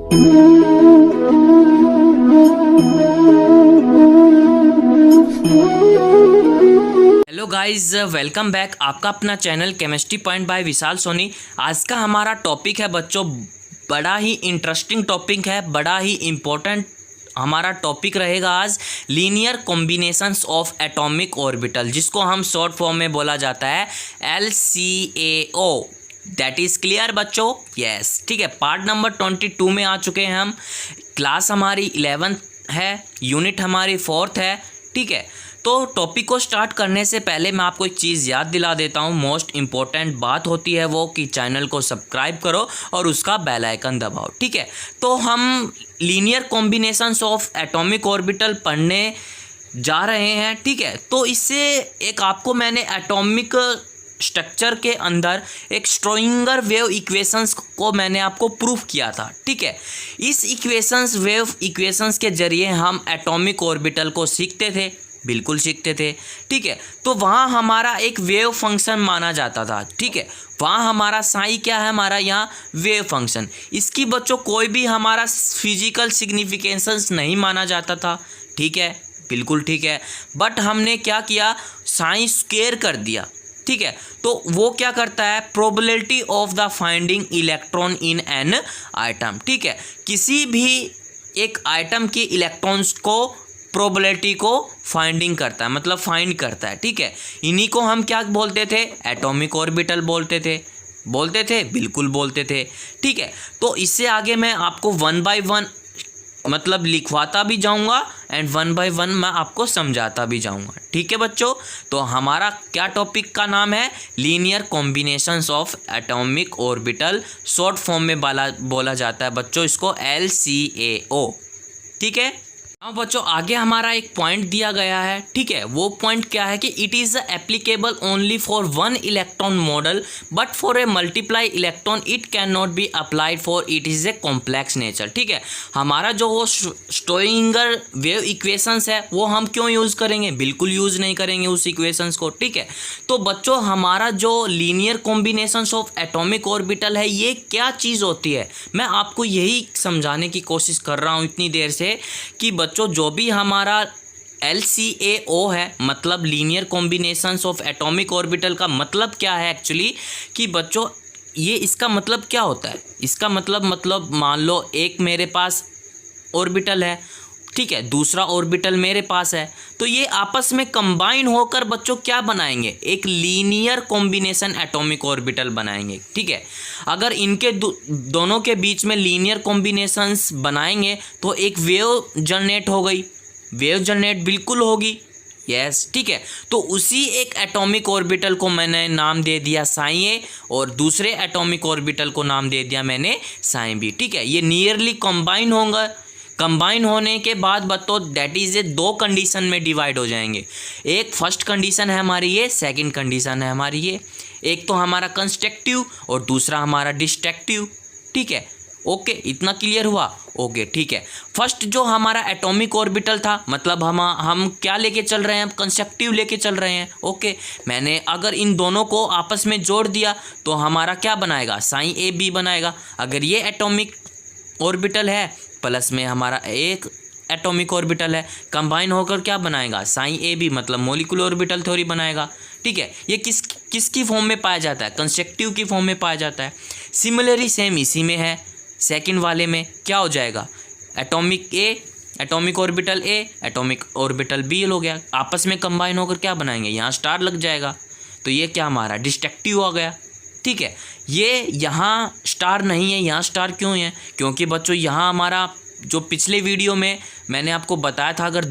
Hello guys, welcome back. आपका अपना channel chemistry point by विशाल सोनी। आज का हमारा टॉपिक है बच्चों, बड़ा ही इंटरेस्टिंग टॉपिक है, बड़ा ही इम्पोर्टेंट हमारा टॉपिक रहेगा आज। Linear combinations of atomic orbital, जिसको हम शॉर्ट फॉर्म में बोला जाता है LCAO। दैट इज़ क्लियर बच्चों? यस, ठीक है। पार्ट नंबर 22 में आ चुके हैं हम। क्लास हमारी 11th है, यूनिट हमारी 4th है, ठीक है। तो टॉपिक को स्टार्ट करने से पहले मैं आपको एक चीज़ याद दिला देता हूँ। मोस्ट इम्पॉर्टेंट बात होती है वो कि चैनल को सब्सक्राइब करो और उसका बेल आइकन दबाओ, ठीक है। तो हम linear combinations of atomic orbital पढ़ने जा रहे हैं, ठीक है। तो इससे एक आपको मैंने एटॉमिक स्ट्रक्चर के अंदर एक श्रोडिंगर वेव इक्वेशंस को मैंने आपको प्रूफ किया था, ठीक है। इस इक्वेशंस वेव इक्वेशंस के जरिए हम एटॉमिक ऑर्बिटल को सीखते थे, बिल्कुल सीखते थे, ठीक है। तो वहाँ हमारा एक वेव फंक्शन माना जाता था, ठीक है। वहाँ हमारा साई क्या है, हमारा यहाँ वेव फंक्शन। इसकी बच्चों कोई भी हमारा फिजिकल सिग्निफिकेंस नहीं माना जाता था, ठीक है, बिल्कुल ठीक है। बट हमने क्या किया, साई स्क्वायर कर दिया, ठीक है। तो वो क्या करता है, probability of the finding electron in an item, ठीक है। किसी भी एक आइटम के इलेक्ट्रॉन्स को प्रोबेबिलिटी को फाइंडिंग करता है, मतलब फाइंड करता है, ठीक है। इन्हीं को हम क्या बोलते थे, एटॉमिक ऑर्बिटल बोलते थे, बिल्कुल बोलते थे, ठीक है। तो इससे आगे मैं आपको 1 by 1 मतलब लिखवाता भी जाऊंगा एंड 1 by 1 मैं आपको समझाता भी जाऊंगा, ठीक है बच्चों। तो हमारा क्या टॉपिक का नाम है, linear combinations of atomic orbital. Short form में बोला जाता है बच्चों इसको LCAO, ठीक है। अब बच्चों आगे हमारा एक पॉइंट दिया गया है, ठीक है। वो पॉइंट क्या है कि it is applicable only for 1 electron model but for A multiply electron it can not be applied for it is a complex nature, ठीक है। हमारा जो वो श्रोडिंगर वेव इक्वेशंस है वो हम क्यों यूज़ करेंगे, बिल्कुल यूज़ नहीं करेंगे उस इक्वेशंस को, ठीक है। तो बच्चों हमारा जो linear combinations of atomic orbital है ये क्या चीज़ होती है, मैं आपको यही समझाने की कोशिश कर रहा हूँ इतनी देर से कि बच्चों जो भी हमारा LCAO है, मतलब linear combinations of atomic orbital का मतलब क्या है एक्चुअली, कि बच्चों ये इसका मतलब क्या होता है। इसका मतलब मान लो एक मेरे पास ऑर्बिटल है, ठीक है, दूसरा ऑर्बिटल मेरे पास है, तो ये आपस में कंबाइन होकर बच्चों क्या बनाएंगे, एक लीनियर कॉम्बिनेशन एटॉमिक ऑर्बिटल बनाएंगे, ठीक है। अगर इनके दोनों के बीच में लीनियर कॉम्बिनेशंस बनाएंगे तो एक वेव जनरेट हो गई, वेव जनरेट बिल्कुल होगी, यस, ठीक है। तो उसी एक एटॉमिक ऑर्बिटल को मैंने नाम दे दिया साई ए और दूसरे एटॉमिक ऑर्बिटल को नाम दे दिया मैंने साई बी, ठीक है। ये नियरली कंबाइन होंगे, कंबाइन होने के बाद बतो दैट इज़ ए 2 कंडीशन में डिवाइड हो जाएंगे। एक फर्स्ट कंडीशन है हमारी ये, सेकंड कंडीशन है हमारी ये। एक तो हमारा कंस्ट्रक्टिव और दूसरा हमारा डिस्ट्रक्टिव, ठीक है। ओके, इतना क्लियर हुआ? ओके, ठीक है। फर्स्ट जो हमारा एटॉमिक ऑर्बिटल था, मतलब हम क्या लेके चल रहे हैं, कंस्ट्रक्टिव लेके चल रहे हैं, ओके। मैंने अगर इन दोनों को आपस में जोड़ दिया तो हमारा क्या बनाएगा, साई ए बी बनाएगा। अगर ये एटॉमिक ऑर्बिटल है प्लस में हमारा एक एटॉमिक ऑर्बिटल है, कंबाइन होकर क्या बनाएगा, साई ए बी, मतलब मॉलिक्यूलर ऑर्बिटल थ्योरी बनाएगा, ठीक है। ये किसकी फॉर्म में पाया जाता है, कंस्ट्रक्टिव की फॉर्म में पाया जाता है। सिमिलरली सेम इसी में है, सेकंड वाले में क्या हो जाएगा, एटॉमिक ऑर्बिटल ए, एटॉमिक ऑर्बिटल बी हो गया, आपस में कंबाइन होकर क्या बनाएंगे, यहाँ स्टार लग जाएगा, तो ये क्या हमारा डिस्ट्रक्टिव हो गया, ठीक है। ये यहाँ स्टार नहीं है, यहाँ स्टार क्यों है, क्योंकि बच्चों यहाँ हमारा जो पिछले वीडियो में मैंने आपको बताया था, अगर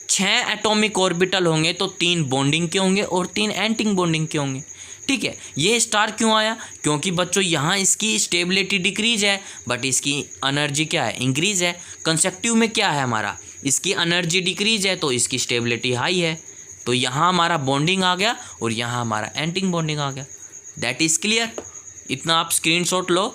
6 एटॉमिक ऑर्बिटल होंगे तो 3 बॉन्डिंग के होंगे और 3 एंटी बॉन्डिंग के होंगे, ठीक है। ये स्टार क्यों आया, क्योंकि बच्चों यहाँ इसकी स्टेबिलिटी डिक्रीज है बट इसकी एनर्जी क्या है, इंक्रीज है। कंस्ट्रक्टिव में क्या है हमारा, इसकी एनर्जी डिक्रीज है तो इसकी स्टेबिलिटी हाई है, तो यहाँ हमारा बॉन्डिंग आ गया और यहाँ हमारा एंटी बॉन्डिंग आ गया। दैट इज़ क्लियर, इतना आप स्क्रीनशॉट लो।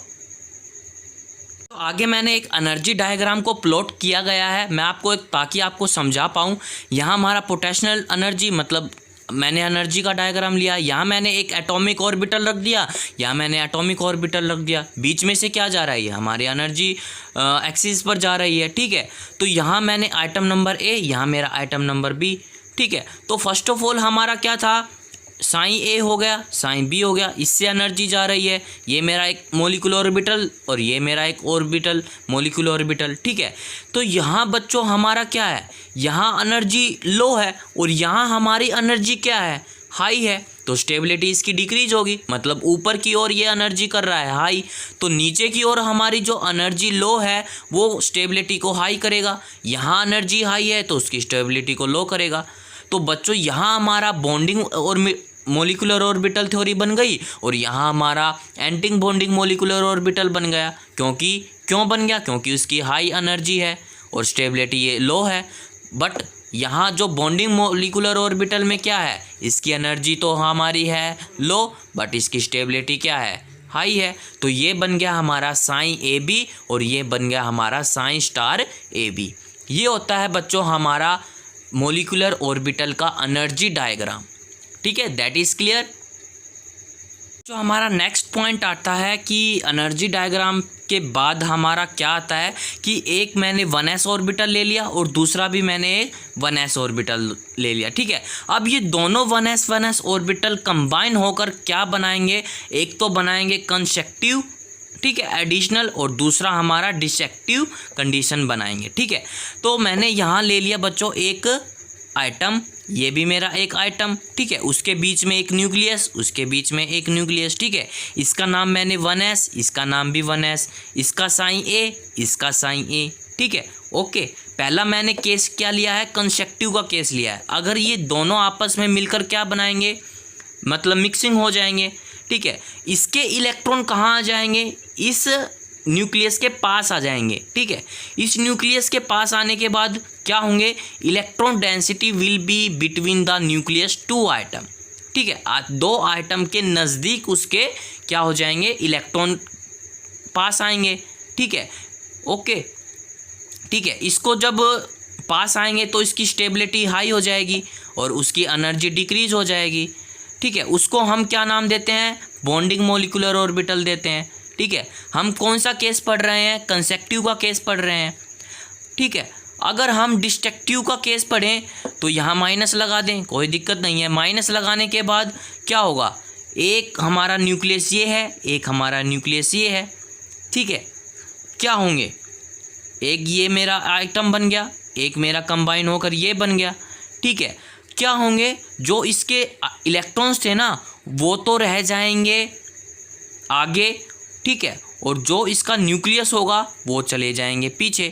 तो आगे मैंने एक एनर्जी डायग्राम को प्लॉट किया गया है, मैं आपको ताकि आपको समझा पाऊँ। यहाँ हमारा पोटेंशियल एनर्जी मतलब मैंने एनर्जी का डायग्राम लिया, यहाँ मैंने एक एटॉमिक ऑर्बिटल रख दिया, यहाँ मैंने एटॉमिक ऑर्बिटल रख दिया, बीच में से क्या जा रहा है, हमारी एनर्जी एक्सिस पर जा रही है। ठीक है, तो यहाँ मैंने आइटम नंबर ए, यहाँ मेरा आइटम नंबर बी। ठीक है, तो फर्स्ट ऑफ ऑल हमारा क्या था, साइन ए हो गया, साइन बी हो गया, इससे एनर्जी जा रही है, ये मेरा एक मोलिकुलर ऑर्बिटल और ये मेरा एक ऑर्बिटल मोलिकुलर ऑर्बिटल। ठीक है, तो यहाँ बच्चों हमारा क्या है, यहाँ एनर्जी लो है और यहाँ हमारी एनर्जी क्या है, हाई है, तो स्टेबिलिटी इसकी डिक्रीज होगी, मतलब ऊपर की ओर ये एनर्जी कर रहा है हाई, तो नीचे की ओर हमारी जो एनर्जी लो है वो स्टेबिलिटी को हाई करेगा। यहाँ एनर्जी हाई है तो उसकी स्टेबिलिटी को लो करेगा। तो बच्चों यहाँ हमारा बॉन्डिंग और मोलिकुलर ऑर्बिटल थ्योरी बन गई और यहाँ हमारा एंटी बॉन्डिंग मोलिकुलर ऑर्बिटल बन गया। क्यों बन गया, क्योंकि उसकी हाई एनर्जी है और स्टेबिलिटी ये लो है। बट यहाँ जो बॉन्डिंग मोलिकुलर ऑर्बिटल में क्या है, इसकी एनर्जी तो हमारी है लो बट इसकी स्टेबिलिटी क्या है, हाई है। तो ये बन गया हमारा साइन ए बी और ये बन गया हमारा साइन स्टार ए बी। ये होता है बच्चों हमारा मोलिकुलर ऑर्बिटल का एनर्जी डायग्राम। ठीक है, दैट इज़ क्लियर। जो हमारा नेक्स्ट पॉइंट आता है कि एनर्जी डायग्राम के बाद हमारा क्या आता है कि एक मैंने 1s ऑर्बिटल ले लिया और दूसरा भी मैंने 1s ऑर्बिटल ले लिया। ठीक है, अब ये दोनों 1s ऑर्बिटल कंबाइन होकर क्या बनाएंगे, एक तो बनाएंगे कंसेक्टिव, ठीक है, एडिशनल, और दूसरा हमारा डिसेक्टिव कंडीशन बनाएंगे। ठीक है, तो मैंने यहाँ ले लिया बच्चों एक आइटम, ये भी मेरा एक आइटम। ठीक है, उसके बीच में एक न्यूक्लियस, उसके बीच में एक न्यूक्लियस। ठीक है, इसका नाम मैंने 1s, इसका नाम भी 1s, इसका साइन ए, इसका साइन ए। ठीक है, ओके, पहला मैंने केस क्या लिया है, कंसेक्टिव का केस लिया है। अगर ये दोनों आपस में मिलकर क्या बनाएंगे, मतलब मिक्सिंग हो जाएंगे। ठीक है, इसके इलेक्ट्रॉन कहाँ आ जाएंगे, इस न्यूक्लियस के पास आ जाएंगे। ठीक है, इस न्यूक्लियस के पास आने के बाद क्या होंगे, electron density will be between the nucleus two atom. ठीक है, दो आइटम के नज़दीक उसके क्या हो जाएंगे, इलेक्ट्रॉन पास आएंगे। ठीक है, ओके, ठीक है, इसको जब पास आएंगे तो इसकी स्टेबिलिटी हाई हो जाएगी और उसकी एनर्जी डिक्रीज हो जाएगी। ठीक है, उसको हम क्या नाम देते हैं, बॉन्डिंग मोलिकुलर ऑर्बिटल देते हैं। ठीक है, हम कौन सा केस पढ़ रहे हैं, कंसेक्टिव का केस पढ़ रहे हैं। ठीक है, अगर हम डिस्ट्रक्टिव का केस पढ़ें तो यहाँ माइनस लगा दें, कोई दिक्कत नहीं है। माइनस लगाने के बाद क्या होगा, एक हमारा न्यूक्लियस ये है, एक हमारा न्यूक्लियस ये है। ठीक है, क्या होंगे, एक ये मेरा आइटम बन गया, एक मेरा कंबाइन होकर ये बन गया। ठीक है, क्या होंगे, जो इसके इलेक्ट्रॉन्स थे ना वो तो रह जाएंगे आगे। ठीक है, और जो इसका न्यूक्लियस होगा वो चले जाएंगे पीछे।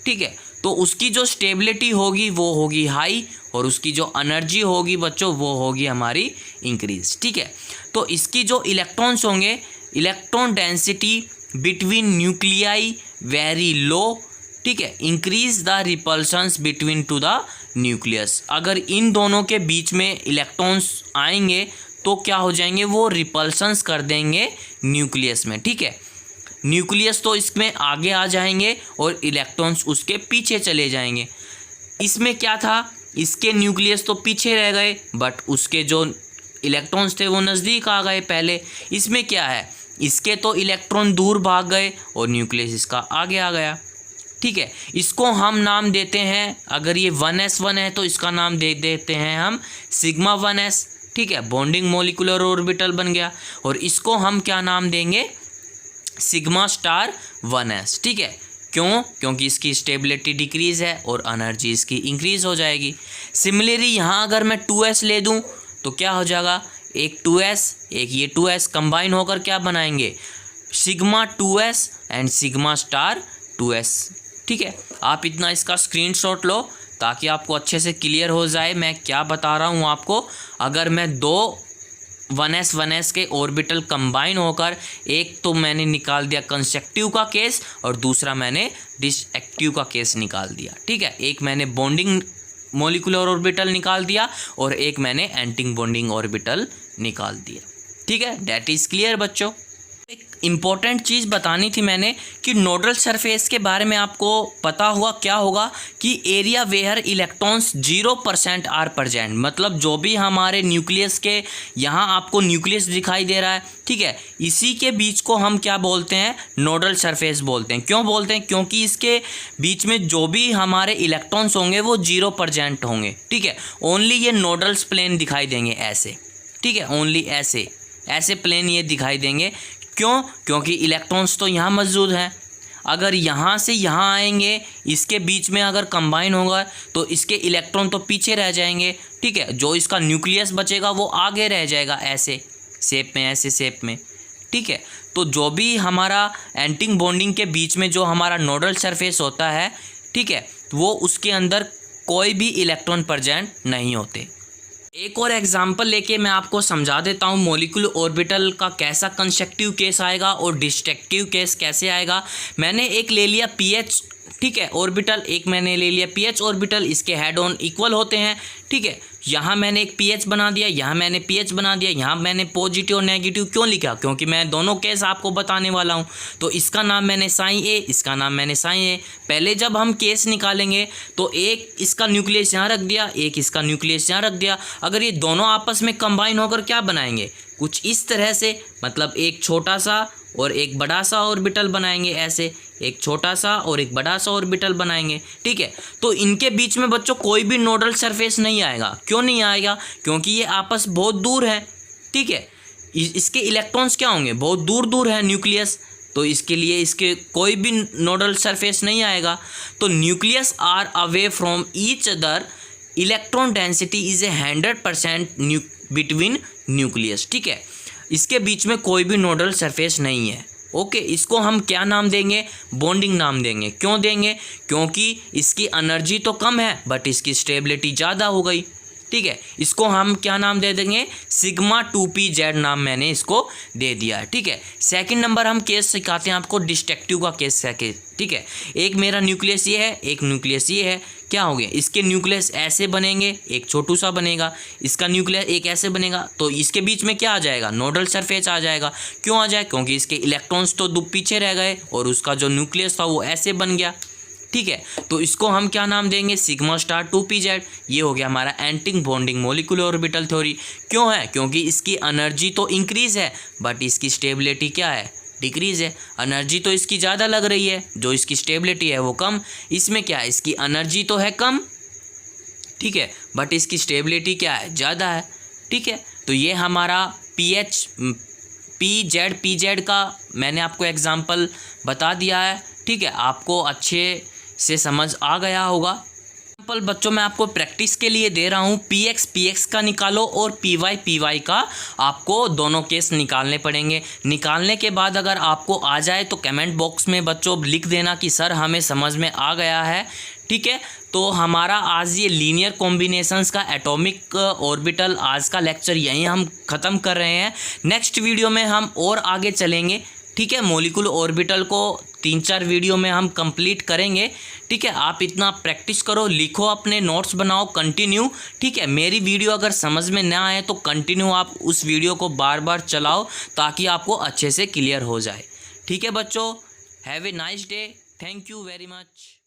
ठीक है, तो उसकी जो स्टेबिलिटी होगी वो होगी हाई और उसकी जो एनर्जी होगी बच्चों वो होगी हमारी इंक्रीज। ठीक है, तो इसकी जो इलेक्ट्रॉन्स होंगे, electron density between nuclei very low. ठीक है, increase the repulsions between two the nucleus. अगर इन दोनों के बीच में इलेक्ट्रॉन्स आएंगे तो क्या हो जाएंगे, वो रिपल्शंस कर देंगे न्यूक्लियस में। ठीक है, न्यूक्लियस तो इसमें आगे आ जाएंगे और इलेक्ट्रॉन्स उसके पीछे चले जाएंगे। इसमें क्या था, इसके न्यूक्लियस तो पीछे रह गए बट उसके जो इलेक्ट्रॉन्स थे वो नज़दीक आ गए पहले। इसमें क्या है, इसके तो इलेक्ट्रॉन दूर भाग गए और न्यूक्लियस इसका आगे आ गया। ठीक है, इसको हम नाम देते हैं, अगर ये 1s1 है तो इसका नाम दे देते हैं हम सिग्मा 1s। ठीक है, बॉन्डिंग मोलिकुलर ऑर्बिटल बन गया। और इसको हम क्या नाम देंगे, सिग्मा स्टार 1s। ठीक है, क्योंकि इसकी स्टेबिलिटी डिक्रीज है और एनर्जी इसकी इंक्रीज हो जाएगी। सिमिलरली यहाँ अगर मैं 2s ले दूँ तो क्या हो जाएगा, एक 2s एक ये 2s कंबाइन होकर क्या बनाएंगे, sigma 2s and sigma star 2s। ठीक है, आप इतना इसका स्क्रीनशॉट लो ताकि आपको अच्छे से क्लियर हो जाए मैं क्या बता रहा हूँ आपको। अगर मैं दो 1s के ऑर्बिटल कंबाइन होकर, एक तो मैंने निकाल दिया कंसेक्टिव का केस और दूसरा मैंने डिसएक्टिव का केस निकाल दिया। ठीक है, एक मैंने बॉन्डिंग मोलिकुलर ऑर्बिटल निकाल दिया और एक मैंने एंटी बॉन्डिंग ऑर्बिटल निकाल दिया। ठीक है, दैट इज़ क्लियर बच्चों। एक इम्पोर्टेंट चीज़ बतानी थी मैंने कि नोडल सरफेस के बारे में आपको पता हुआ क्या होगा कि area where electrons 0% are present, मतलब जो भी हमारे न्यूक्लियस के यहाँ आपको न्यूक्लियस दिखाई दे रहा है, ठीक है, इसी के बीच को हम क्या बोलते हैं, नोडल सरफेस बोलते हैं। क्यों बोलते हैं? क्योंकि इसके बीच में जो भी हमारे इलेक्ट्रॉन्स होंगे वो 0% होंगे, ठीक है। ओनली ये नोडल्स प्लेन दिखाई देंगे ऐसे, ठीक है, ओनली ऐसे प्लेन ये दिखाई देंगे। क्यों? क्योंकि इलेक्ट्रॉन्स तो यहाँ मौजूद हैं। अगर यहाँ से यहाँ आएंगे, इसके बीच में अगर कंबाइन होगा तो इसके इलेक्ट्रॉन तो पीछे रह जाएंगे, ठीक है। जो इसका न्यूक्लियस बचेगा वो आगे रह जाएगा ऐसे शेप में, ऐसे शेप में, ठीक है। तो जो भी हमारा एंटिंग बॉन्डिंग के बीच में जो हमारा नोडल सरफेस होता है, ठीक है, वो उसके अंदर कोई भी इलेक्ट्रॉन प्रेजेंट नहीं होते। एक और एग्जांपल लेके मैं आपको समझा देता हूँ मॉलिक्यूलर ऑर्बिटल का कैसा कंस्ट्रक्टिव केस आएगा और डिस्ट्रक्टिव केस कैसे आएगा। मैंने एक ले लिया पीएच, ठीक है, ऑर्बिटल, एक मैंने ले लिया पीएच ऑर्बिटल, इसके हेड ऑन इक्वल होते हैं, ठीक है। यहाँ मैंने एक पीएच बना दिया, यहाँ मैंने पीएच बना दिया, यहाँ मैंने पॉजिटिव और नेगेटिव क्यों लिखा? क्योंकि मैं दोनों केस आपको बताने वाला हूँ। तो इसका नाम मैंने साइन ए, इसका नाम मैंने साइन ए। पहले जब हम केस निकालेंगे तो एक इसका न्यूक्लियस यहाँ रख दिया, एक इसका न्यूक्लियस यहाँ रख दिया। अगर ये दोनों आपस में कंबाइन होकर क्या बनाएंगे? कुछ इस तरह से, मतलब एक छोटा सा और एक बड़ा सा ऑर्बिटल बनाएंगे, ऐसे एक छोटा सा और एक बड़ा सा ऑर्बिटल बनाएंगे, ठीक है। तो इनके बीच में बच्चों कोई भी नोडल सरफेस नहीं आएगा। क्यों नहीं आएगा? क्योंकि ये आपस बहुत दूर है, ठीक है। इसके इलेक्ट्रॉन्स क्या होंगे? बहुत दूर दूर है न्यूक्लियस, तो इसके लिए इसके कोई भी नोडल सरफेस नहीं आएगा। तो nucleus are away from each other, electron density is a 100% between nucleus, ठीक है। इसके बीच में कोई भी नोडल सरफेस नहीं है, ओके। इसको हम क्या नाम देंगे? बॉन्डिंग नाम देंगे। क्यों देंगे? क्योंकि इसकी एनर्जी तो कम है बट इसकी स्टेबिलिटी ज़्यादा हो गई, ठीक है। इसको हम क्या नाम दे देंगे? सिग्मा 2pz नाम मैंने इसको दे दिया है, ठीक है। सेकंड नंबर हम केस सिखाते हैं आपको डिस्ट्रक्टिव का केस है, ठीक है। एक मेरा न्यूक्लियस ये है, एक न्यूक्लियस ये है, क्या हो गया? इसके न्यूक्लियस ऐसे बनेंगे, एक छोटू सा बनेगा, इसका न्यूक्लियस एक ऐसे बनेगा, तो इसके बीच में क्या आ जाएगा? नोडल सरफेस आ जाएगा। क्यों आ जाए? क्योंकि इसके इलेक्ट्रॉन्स तो दो पीछे रह गए और उसका जो न्यूक्लियस था वो ऐसे बन गया, ठीक है। तो इसको हम क्या नाम देंगे? Sigma star 2pz। ये हो गया हमारा एंटिंग बॉन्डिंग मॉलिक्यूलर ऑर्बिटल थ्योरी। क्यों है? क्योंकि इसकी एनर्जी तो इंक्रीज है बट इसकी स्टेबिलिटी क्या है? डिक्रीज है। एनर्जी तो इसकी ज़्यादा लग रही है, जो इसकी स्टेबिलिटी है वो कम। इसमें क्या है? इसकी एनर्जी तो है कम, ठीक है, बट इसकी स्टेबिलिटी क्या है? ज़्यादा है, ठीक है। तो ये हमारा पीजेड का मैंने आपको एग्जांपल बता दिया है, ठीक है। आपको अच्छे से समझ आ गया होगा। एग्जांपल बच्चों मैं आपको प्रैक्टिस के लिए दे रहा हूँ। पीएक्स का निकालो और पीवाई का आपको दोनों केस निकालने पड़ेंगे। निकालने के बाद अगर आपको आ जाए तो कमेंट बॉक्स में बच्चों लिख देना कि सर हमें समझ में आ गया है, ठीक है। तो हमारा आज ये लीनियर कॉम्बिनेशंस का एटॉमिक ऑर्बिटल आज का लेक्चर यहीं हम ख़त्म कर रहे हैं। नेक्स्ट वीडियो में हम और आगे चलेंगे, ठीक है। मॉलिक्यूलर ऑर्बिटल को 3-4 वीडियो में हम कंप्लीट करेंगे, ठीक है। आप इतना प्रैक्टिस करो, लिखो, अपने नोट्स बनाओ, कंटिन्यू, ठीक है। मेरी वीडियो अगर समझ में ना आए तो कंटिन्यू आप उस वीडियो को बार बार चलाओ ताकि आपको अच्छे से क्लियर हो जाए, ठीक है बच्चों। Have a nice day, thank you very much.